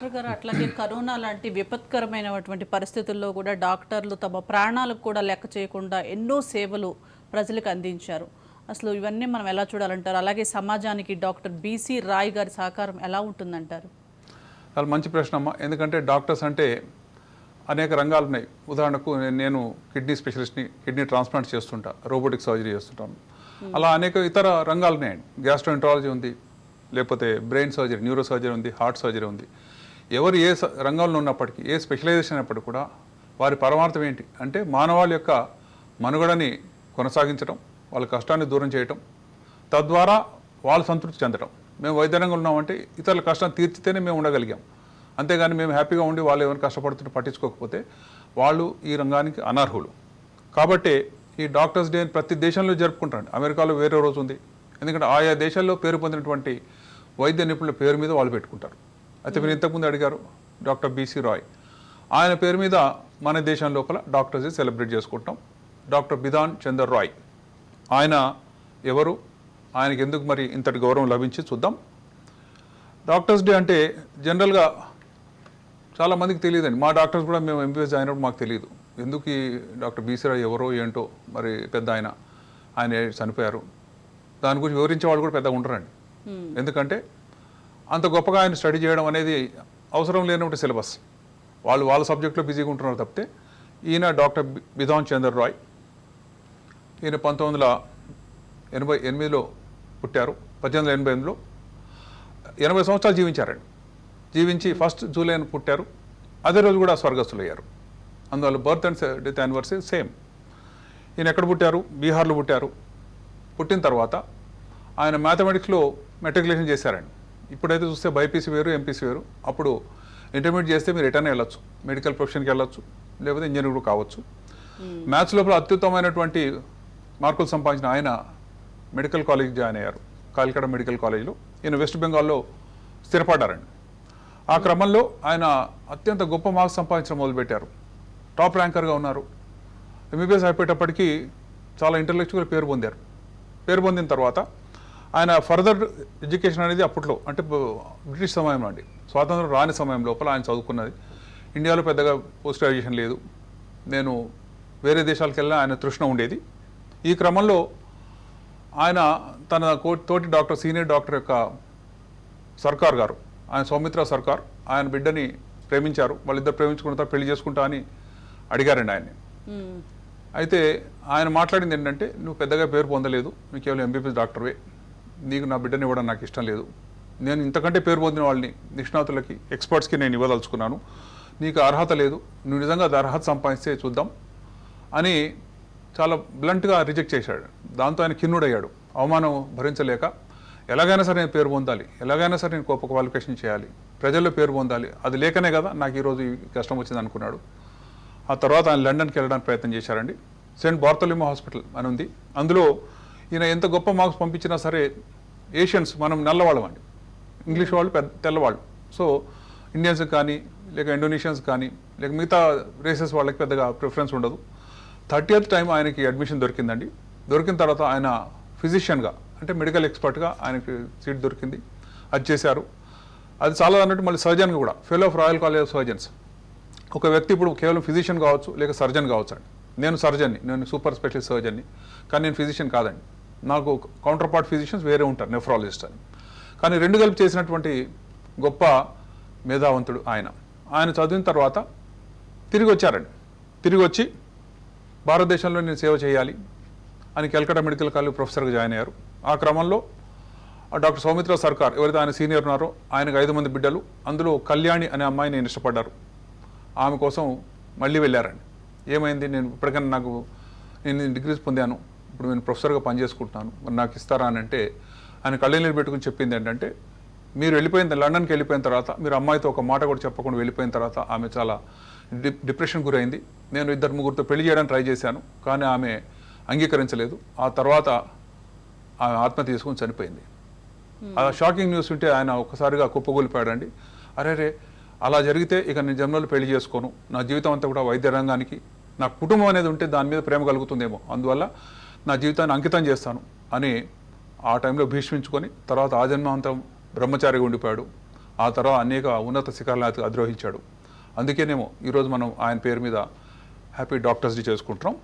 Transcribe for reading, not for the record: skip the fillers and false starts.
Doctor గారు అట్లాగే corona లాంటి విపత్కరమైనటువంటి పరిస్థితుల్లో కూడా డాక్టర్లు తమ ప్రాణాలకు కూడా లెక్క చేయకుండా ఎన్నో సేవలు ప్రజలకు అందించారు. అసలు ఇవన్నీ మనం ఎలా చూడాలంటారు? అలాగే సమాజానికి డాక్టర్ బీసీ రాయ్ గారి సహకారం ఎలా ఉంటుందంటారు? చాలా మంచి ప్రశ్న అమ్మా. ఎందుకంటే డాక్టర్స్ అంటే అనేక రంగాలు ఉన్నాయి. ఉదాహరణకు నేను కిడ్నీ స్పెషలిస్ట్ని, కిడ్నీ ట్రాన్స్ప్లాంట్ చేస్తుంటా, రోబోటిక్ సర్జరీ చేస్తుంటాను. అలా అనేక ఇతర రంగాలు ఉన్నాయండి. గ్యాస్ట్రోఎంట్రాలజీ ఉంది, లేకపోతే బ్రెయిన్ సర్జరీ, న్యూరో సర్జరీ ఉంది, హార్ట్ సర్జరీ ఉంది. ఎవరు ఏ రంగంలో ఉన్నప్పటికీ, ఏ స్పెషలైజేషన్ అయినప్పటికీ కూడా వారి పరమార్థం ఏంటి అంటే మానవాళి యొక్క మనుగడని కొనసాగించడం, వాళ్ళ కష్టాన్ని దూరం చేయటం, తద్వారా వాళ్ళు సంతృప్తి చెందడం. మేము వైద్య రంగంలో ఉన్నామంటే ఇతరుల కష్టాన్ని తీర్చితేనే మేము ఉండగలిగాం. అంతేగాని మేము హ్యాపీగా ఉండి వాళ్ళు ఎవరైనా కష్టపడుతుంటే పట్టించుకోకపోతే వాళ్ళు ఈ రంగానికి అనర్హులు. కాబట్టి ఈ డాక్టర్స్ డే ప్రతి దేశంలో జరుపుకుంటారండి. అమెరికాలో వేరే రోజు ఉంది. ఎందుకంటే ఆయా దేశాల్లో పేరు పొందినటువంటి వైద్య నిపుణుల పేరు మీద వాళ్ళు పెట్టుకుంటారు. అయితే మీరు ఇంతకుముందు అడిగారు డాక్టర్ బీసీ రాయ్. ఆయన పేరు మీద మన దేశం లోపల డాక్టర్స్ డే సెలబ్రేట్ చేసుకుంటాం. డాక్టర్ బిధాన్ చందర్ రాయ్ ఆయన ఎవరు, ఆయనకి ఎందుకు మరి ఇంతటి గౌరవం లభించి చూద్దాం. డాక్టర్స్ డే అంటే జనరల్గా చాలామందికి తెలియదండి. మా డాక్టర్స్ కూడా మేము ఎంబీబీఎస్ అయినప్పుడు మాకు తెలియదు ఎందుకు ఈ డాక్టర్ బీసీ రాయ్ ఎవరో ఏంటో. మరి పెద్ద ఆయన చనిపోయారు, దాని గురించి వివరించే వాళ్ళు కూడా పెద్దగా ఉంటారండి. ఎందుకంటే అంత గొప్పగా ఆయన స్టడీ చేయడం అనేది అవసరం లేనటువంటి సిలబస్. వాళ్ళ సబ్జెక్ట్లో బిజీగా ఉంటున్నారు తప్పితే. ఈయన డాక్టర్ బిధాన్ చందర్ రాయ్. ఈయన 1988లో పుట్టారు. 1888లో 80 సంవత్సరాలు జీవించారండి. జీవించి 1 జూలైన పుట్టారు. అదే రోజు కూడా స్వర్గస్థులు అయ్యారు. అందువల్ల birth and death anniversary same. ఈయన ఎక్కడ పుట్టారు? బీహార్లో పుట్టారు. పుట్టిన తర్వాత ఆయన మ్యాథమెటిక్స్లో మెట్రికులేషన్ చేశారండి. ఇప్పుడైతే చూస్తే బైపీసీ వేరు, ఎంపీసీ వేరు. అప్పుడు ఇంటర్మీడియట్ చేస్తే మీరు రిటర్న్ వెళ్ళొచ్చు, మెడికల్ ప్రొఫెషన్కి వెళ్ళొచ్చు, లేకపోతే ఇంజనీర్ కూడా కావచ్చు. మ్యాథ్స్ లోపల అత్యుత్తమైనటువంటి మార్కులు సంపాదించిన ఆయన మెడికల్ కాలేజ్ జాయిన్ అయ్యారు, కాలికట మెడికల్ కాలేజ్లో. ఈయన వెస్ట్ బెంగాల్లో స్థిరపడ్డారండి. ఆ క్రమంలో ఆయన అత్యంత గొప్ప మార్క్స్ సంపాదించడం మొదలుపెట్టారు. టాప్ ర్యాంకర్గా ఉన్నారు. ఎంబీబీఎస్ అయిపోయేటప్పటికీ చాలా ఇంటలెక్చువల్ పేరు పొందారు. పేరు పొందిన తర్వాత ఆయన ఫర్దర్ ఎడ్యుకేషన్ అనేది అప్పట్లో అంటే బ్రిటిష్ సమయంలో అండి, స్వాతంత్రం రాని సమయం లోపల ఆయన చదువుకున్నది. ఇండియాలో పెద్దగా పోస్ట్ గ్రాడ్యుయేషన్ లేదు. నేను వేరే దేశాలకు వెళ్ళినా ఆయన తృష్ణ ఉండేది. ఈ క్రమంలో ఆయన తన తోటి డాక్టర్, సీనియర్ డాక్టర్ యొక్క సర్కార్ గారు, ఆయన సౌమిత్ర సర్కార్, ఆయన బిడ్డని ప్రేమించారు. వాళ్ళిద్దరు ప్రేమించుకున్న తర్వాత పెళ్లి చేసుకుంటా అని అడిగారండి ఆయన్ని. అయితే ఆయన మాట్లాడింది ఏంటంటే, నువ్వు పెద్దగా పేరు పొందలేదు, నువ్వు కేవలం ఎంబీబీఎస్ డాక్టర్వే, నీకు నా బిడ్డని ఇవ్వడం నాకు ఇష్టం లేదు. నేను ఇంతకంటే పేరు పొందిన వాళ్ళని, నిష్ణాతులకి, ఎక్స్పర్ట్స్కి నేను ఇవ్వదలుచుకున్నాను. నీకు అర్హత లేదు, నువ్వు నిజంగా అది అర్హత సంపాదిస్తే చూద్దాం అని చాలా బ్లంట్గా రిజెక్ట్ చేశాడు. దాంతో ఆయన కిన్నుడయ్యాడు. అవమానం భరించలేక ఎలాగైనా సరే నేను పేరు పొందాలి, ఎలాగైనా సరే నేను గొప్ప క్వాలిఫికేషన్ చేయాలి, ప్రజల్లో పేరు పొందాలి, అది లేకనే కదా నాకు ఈరోజు ఈ కష్టం వచ్చింది అనుకున్నాడు. ఆ తర్వాత ఆయన లండన్కి వెళ్ళడానికి ప్రయత్నం చేశారండి. సెయింట్ బార్థోలిమో హాస్పిటల్ అని ఉంది. అందులో ఈయన ఎంత గొప్ప మార్క్స్ పంపించినా సరే ఏషియన్స్, మనం నల్లవాళ్ళం అండి, ఇంగ్లీష్ వాళ్ళు తెల్లవాళ్ళు. సో ఇండియన్స్ కానీ, లేక ఇండోనేషియన్స్ కానీ, లేక మిగతా రేసెస్ వాళ్ళకి పెద్దగా ప్రిఫరెన్స్ ఉండదు. 30th టైం ఆయనకి అడ్మిషన్ దొరికిందండి. దొరికిన తర్వాత ఆయన ఫిజిషియన్గా అంటే మెడికల్ ఎక్స్పర్ట్గా ఆయనకి సీట్ దొరికింది. అది చేశారు. అది చాలా అన్నట్టు మళ్ళీ సర్జన్గా కూడా, fellow of royal college of surgeons. ఒక వ్యక్తి ఇప్పుడు కేవలం ఫిజిషియన్ కావచ్చు, లేక సర్జన్ కావచ్చు అండి. నేను సర్జన్ని, నేను సూపర్ స్పెషలిస్ట్ సర్జన్ని, కానీ నేను ఫిజిషియన్ కాదండి. నాకు కౌంటర్ పార్ట్ ఫిజిషియన్స్ వేరే ఉంటారు, నెఫ్రాలజిస్ట్ అని. కానీ రెండు కలిపి చేసినటువంటి గొప్ప మేధావంతుడు ఆయన. ఆయన చదివిన తర్వాత తిరిగి వచ్చారండి. తిరిగి వచ్చి భారతదేశంలో నేను సేవ చేయాలి అని కల్కటా మెడికల్ కాలేజ్ ప్రొఫెసర్గా జాయిన్ అయ్యారు. ఆ క్రమంలో డాక్టర్ సౌమిత్ర సర్కార్, ఎవరైతే ఆయన సీనియర్ ఉన్నారో, ఆయనకు 5 మంది బిడ్డలు. అందులో కళ్యాణి అనే అమ్మాయి నేను ఇష్టపడ్డారు. ఆమె కోసం మళ్ళీ వెళ్ళారండి. ఏమైంది, నేను ఇప్పటికైనా నేను డిగ్రీస్ పొందాను, ఇప్పుడు నేను ప్రొఫెసర్గా పనిచేసుకుంటున్నాను, మరి నాకు ఇస్తారా అని అంటే ఆయన కళ్ళనీళ్ళు పెట్టుకుని చెప్పింది ఏంటంటే, మీరు లండన్కి వెళ్ళిపోయిన తర్వాత, మీరు అమ్మాయితో ఒక మాట కూడా చెప్పకుండా వెళ్ళిపోయిన తర్వాత ఆమె చాలా డిప్రెషన్ గురైంది. నేను 2-3 పెళ్లి చేయడానికి ట్రై చేశాను, కానీ ఆమె అంగీకరించలేదు. ఆ తర్వాత ఆమె ఆత్మహత్య చేసుకుని చనిపోయింది. ఆ షాకింగ్ న్యూస్ వింటే ఆయన ఒక్కసారిగా కుప్పగొలిపాడండి. అరే, అలా జరిగితే ఇక నేను జన్మలో పెళ్లి చేసుకోను, నా జీవితం అంతా కూడా వైద్య రంగానికి, నా కుటుంబం అనేది ఉంటే దాని మీద ప్రేమ కలుగుతుందేమో, అందువల్ల నా జీవితాన్ని అంకితం చేస్తాను అని ఆ టైంలో భీష్మించుకొని తర్వాత ఆ జన్మాంతం బ్రహ్మచారిగా ఉండిపోయాడు. ఆ తర్వాత అనేక ఉన్నత శిఖరాలను అధిరోహించాడు. అందుకేనేమో ఈరోజు మనం ఆయన పేరు మీద హ్యాపీ డాక్టర్స్ డే చేసుకుంటున్నాం.